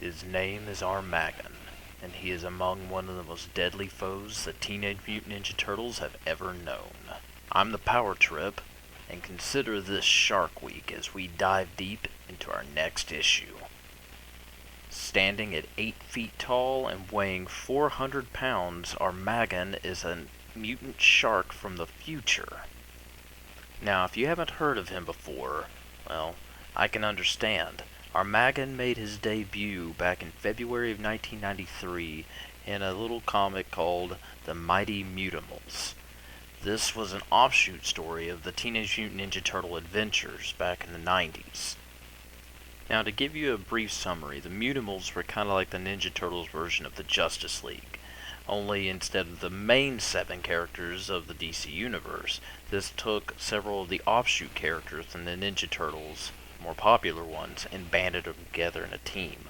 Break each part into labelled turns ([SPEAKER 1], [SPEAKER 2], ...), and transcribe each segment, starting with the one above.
[SPEAKER 1] His name is Armageddon, and he is among one of the most deadly foes the Teenage Mutant Ninja Turtles have ever known. I'm the Power Trip, and consider this Shark Week as we dive deep into our next issue. Standing at 8 feet tall and weighing 400 pounds, Armageddon is a mutant shark from the future. Now, if you haven't heard of him before, well, I can understand. Armageddon made his debut back in February of 1993 in a little comic called The Mighty Mutimals. This was an offshoot story of the Teenage Mutant Ninja Turtle adventures back in the 90s. Now, to give you a brief summary, the Mutimals were kind of like the Ninja Turtles version of the Justice League. Only instead of the main 7 characters of the DC Universe, this took several of the offshoot characters from the Ninja Turtles, more popular ones, and banded them together in a team.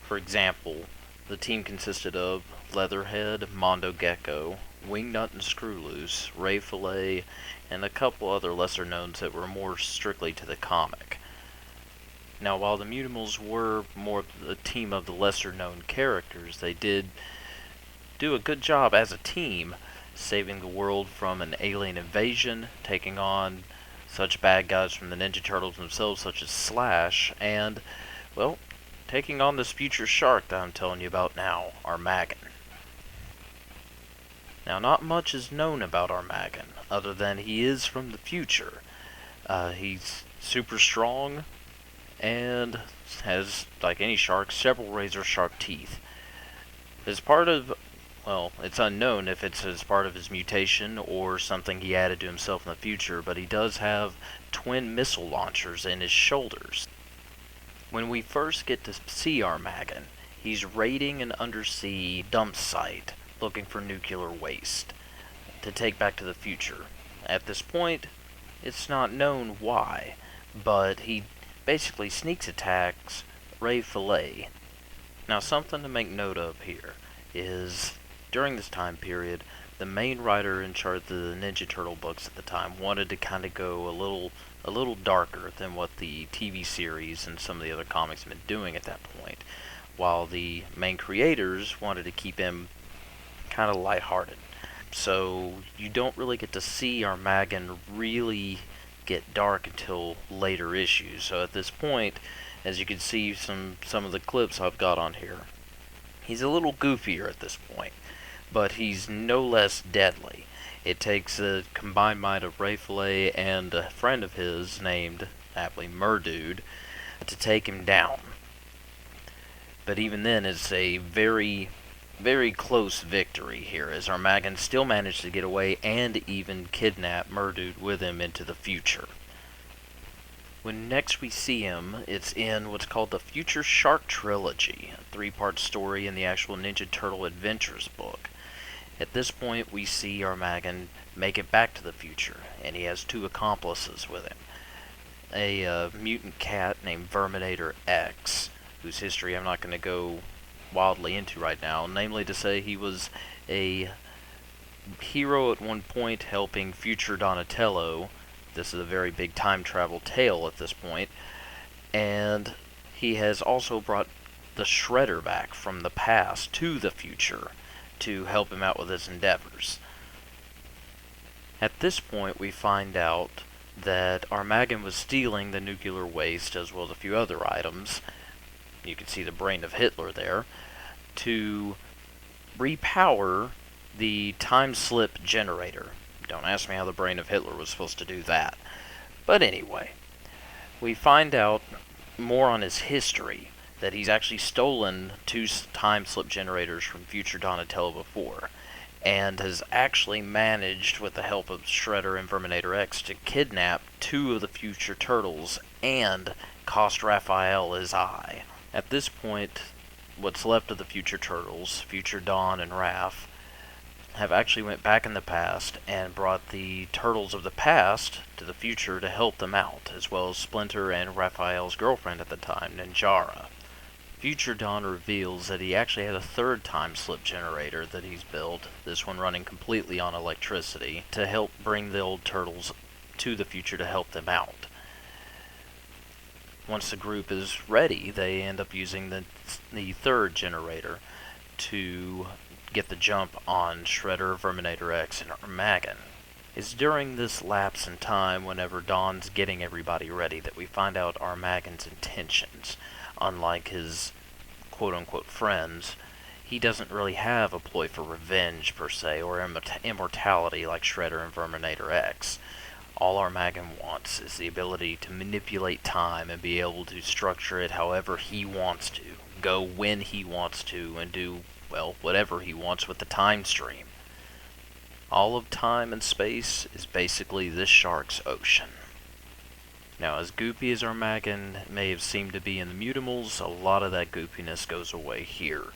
[SPEAKER 1] For example, the team consisted of Leatherhead, Mondo Gecko, Wingnut and Screwloose, Ray Fillet, and a couple other lesser knowns that were more strictly to the comic. Now, while the Mutimals were more the team of the lesser known characters, they did do a good job as a team, saving the world from an alien invasion, taking on such bad guys from the Ninja Turtles themselves, such as Slash, and, well, taking on this future shark that I'm telling you about now, Armageddon. Now, not much is known about Armageddon, other than he is from the future. He's super strong, and has, like any shark, several razor-sharp teeth. As part of, well, it's unknown if it's as part of his mutation or something he added to himself in the future, but he does have twin missile launchers in his shoulders. When we first get to see Armageddon, he's raiding an undersea dump site looking for nuclear waste to take back to the future. At this point, it's not known why, but he basically sneak attacks Ray Fillet. Now, something to make note of here is, during this time period, the main writer in charge of the Ninja Turtle books at the time wanted to kind of go a little darker than what the TV series and some of the other comics have been doing at that point, while the main creators wanted to keep him kind of lighthearted. So you don't really get to see Armageddon really get dark until later issues. So at this point, as you can see some of the clips I've got on here, he's a little goofier at this point, but he's no less deadly. It takes a combined mind of Ray Fillet and a friend of his named, aptly, Murdude, to take him down. But even then, it's a very, very close victory here, as Armageddon still managed to get away and even kidnap Murdude with him into the future. When next we see him, it's in what's called the Future Shark Trilogy, a 3-part story in the actual Ninja Turtle Adventures book. At this point, we see Armageddon make it back to the future, and he has 2 accomplices with him. A mutant cat named Verminator X, whose history I'm not going to go wildly into right now, namely to say he was a hero at one point helping future Donatello. This is a very big time travel tale at this point, and he has also brought the Shredder back from the past to the future to help him out with his endeavors. At this point, we find out that Armageddon was stealing the nuclear waste as well as a few other items. You can see the brain of Hitler there, to repower the time slip generator. Don't ask me how the brain of Hitler was supposed to do that. But anyway, we find out more on his history, that he's actually stolen 2 time slip generators from future Donatello before, and has actually managed, with the help of Shredder and Verminator X, to kidnap 2 of the future turtles and cost Raphael his eye. At this point, what's left of the future turtles, Future Dawn and Raph, have actually went back in the past and brought the turtles of the past to the future to help them out, as well as Splinter and Raphael's girlfriend at the time, Ninjara. Future Dawn reveals that he actually had a 3rd time slip generator that he's built, this one running completely on electricity, to help bring the old turtles to the future to help them out. once the group is ready, they end up using the third generator to get the jump on Shredder, Verminator X, and Armageddon. It's during this lapse in time, whenever Dawn's getting everybody ready, that we find out Armageddon's intentions. Unlike his quote-unquote friends, he doesn't really have a ploy for revenge, per se, or immortality like Shredder and Verminator X. All Armageddon wants is the ability to manipulate time and be able to structure it however he wants to, go when he wants to, and do, well, whatever he wants with the time stream. All of time and space is basically this shark's ocean. Now, as goopy as Armageddon may have seemed to be in the Mutimals, a lot of that goopiness goes away here.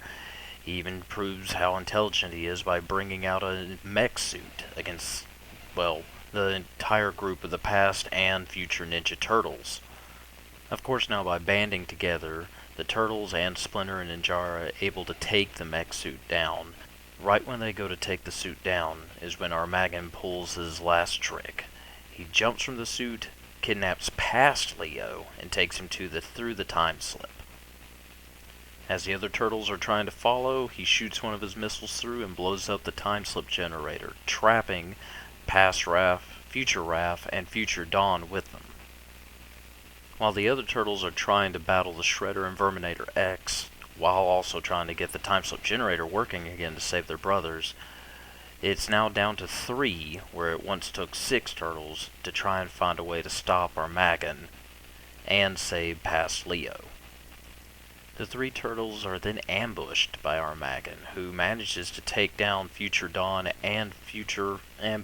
[SPEAKER 1] He even proves how intelligent he is by bringing out a mech suit against, well, the entire group of the past and future Ninja Turtles. Of course, now by banding together, the Turtles and Splinter and Ninjara are able to take the mech suit down. Right when they go to take the suit down is when Armageddon pulls his last trick. He jumps from the suit, kidnaps past Leo, and takes him through the time slip. As the other Turtles are trying to follow, he shoots one of his missiles through and blows up the time slip generator, trapping past Raph, future Raph, and future Dawn with them. While the other Turtles are trying to battle the Shredder and Verminator X, while also trying to get the time slip generator working again to save their brothers, it's now down to 3, where it once took 6 Turtles to try and find a way to stop Armageddon and save past Leo. The 3 Turtles are then ambushed by Armageddon, who manages to take down future Dawn and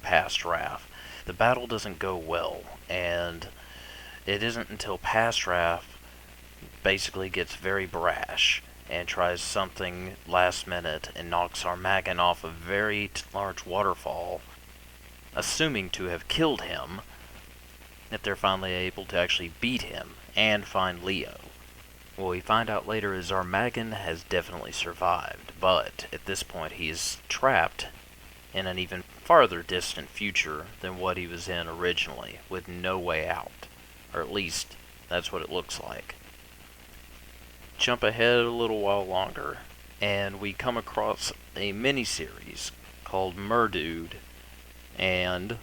[SPEAKER 1] past Raph. The battle doesn't go well, and it isn't until past Raph basically gets very brash and tries something last minute and knocks Armageddon off a very large waterfall, assuming to have killed him, that they're finally able to actually beat him and find Leo. What we find out later is Armageddon has definitely survived, but at this point he is trapped in an even farther distant future than what he was in originally, with no way out. Or at least, that's what it looks like. Jump ahead a little while longer, and we come across a miniseries called Murdude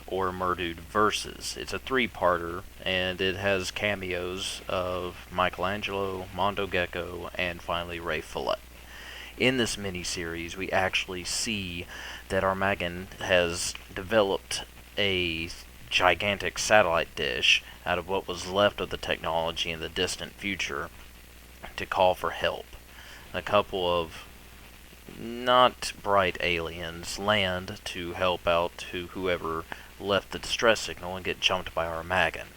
[SPEAKER 1] or Murdude Versus. It's a 3-parter, and it has cameos of Michelangelo, Mondo Gecko, and finally Ray Fillet. In this miniseries, we actually see that Armageddon has developed a gigantic satellite dish out of what was left of the technology in the distant future to call for help. A couple of not bright aliens land to help out to whoever left the distress signal and get jumped by Armageddon.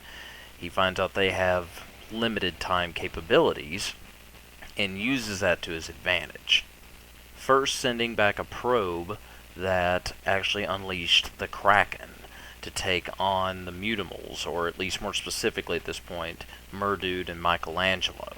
[SPEAKER 1] He finds out they have limited time capabilities and uses that to his advantage. First sending back a probe that actually unleashed the Kraken to take on the Mutimals, or at least more specifically at this point, Murdude and Michelangelo.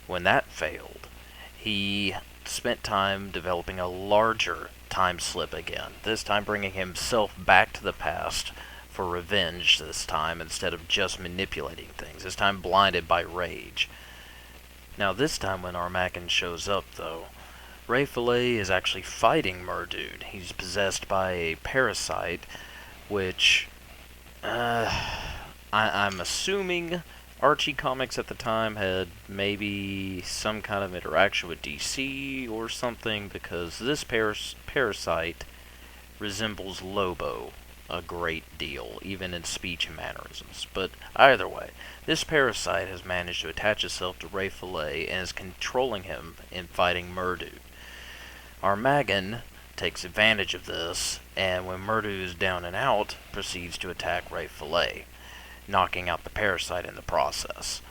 [SPEAKER 1] When that failed, he spent time developing a larger time slip again, this time bringing himself back to the past for revenge this time, instead of just manipulating things, this time blinded by rage. Now this time when Armageddon shows up, though, Ray Fillet is actually fighting Murdude. He's possessed by a parasite, which I'm assuming Archie Comics at the time had maybe some kind of interaction with DC or something, because this parasite resembles Lobo a great deal, even in speech and mannerisms. But either way, this parasite has managed to attach itself to Ray Fillet and is controlling him in fighting Murdude. Armageddon takes advantage of this, and when Murdude is down and out, proceeds to attack Ray Fillet, knocking out the parasite in the process.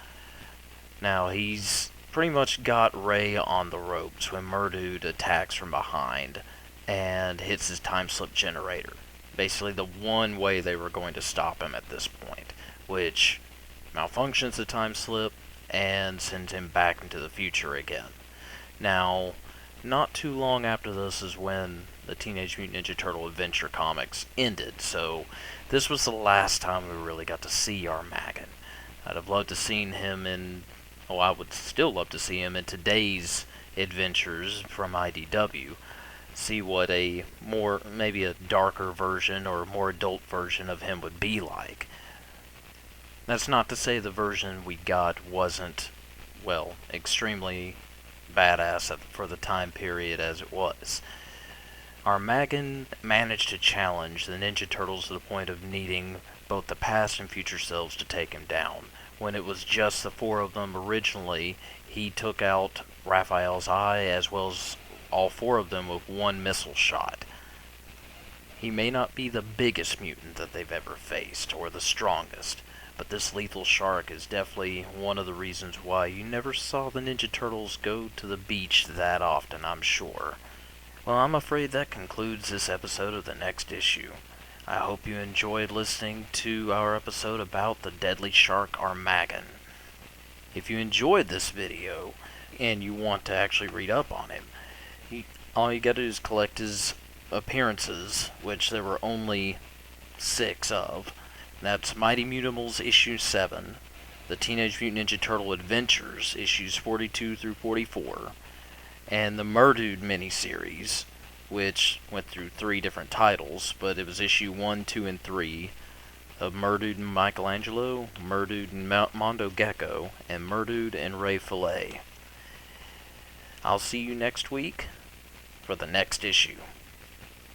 [SPEAKER 1] Now, he's pretty much got Ray on the ropes when Murdude attacks from behind and hits his time slip generator. Basically the one way they were going to stop him at this point, which malfunctions the time slip and sends him back into the future again. Now, not too long after this is when the Teenage Mutant Ninja Turtle Adventure comics ended, so this was the last time we really got to see Armageddon. I'd have loved to seen him in, oh, I would still love to see him in today's adventures from IDW. See what a more, maybe a darker version or more adult version of him would be like. That's not to say the version we got wasn't, well, extremely badass for the time period as it was. Armageddon managed to challenge the Ninja Turtles to the point of needing both the past and future selves to take him down. When it was just the four of them originally, he took out Raphael's eye as well as all four of them with one missile shot. He may not be the biggest mutant that they've ever faced, or the strongest, but this lethal shark is definitely one of the reasons why you never saw the Ninja Turtles go to the beach that often, I'm sure. Well, I'm afraid that concludes this episode of the next issue. I hope you enjoyed listening to our episode about the deadly shark Armageddon. If you enjoyed this video, and you want to actually read up on him, all you gotta do is collect his appearances, which there were only 6 of. That's Mighty Mutimals issue 7, the Teenage Mutant Ninja Turtle Adventures issues 42 through 44, and the Murdude miniseries, which went through 3 different titles, but it was issue 1, 2, and 3 of Murdude and Michelangelo, Murdude and Mondo Gecko, and Murdude and Ray Fillet. I'll see you next week for the next issue.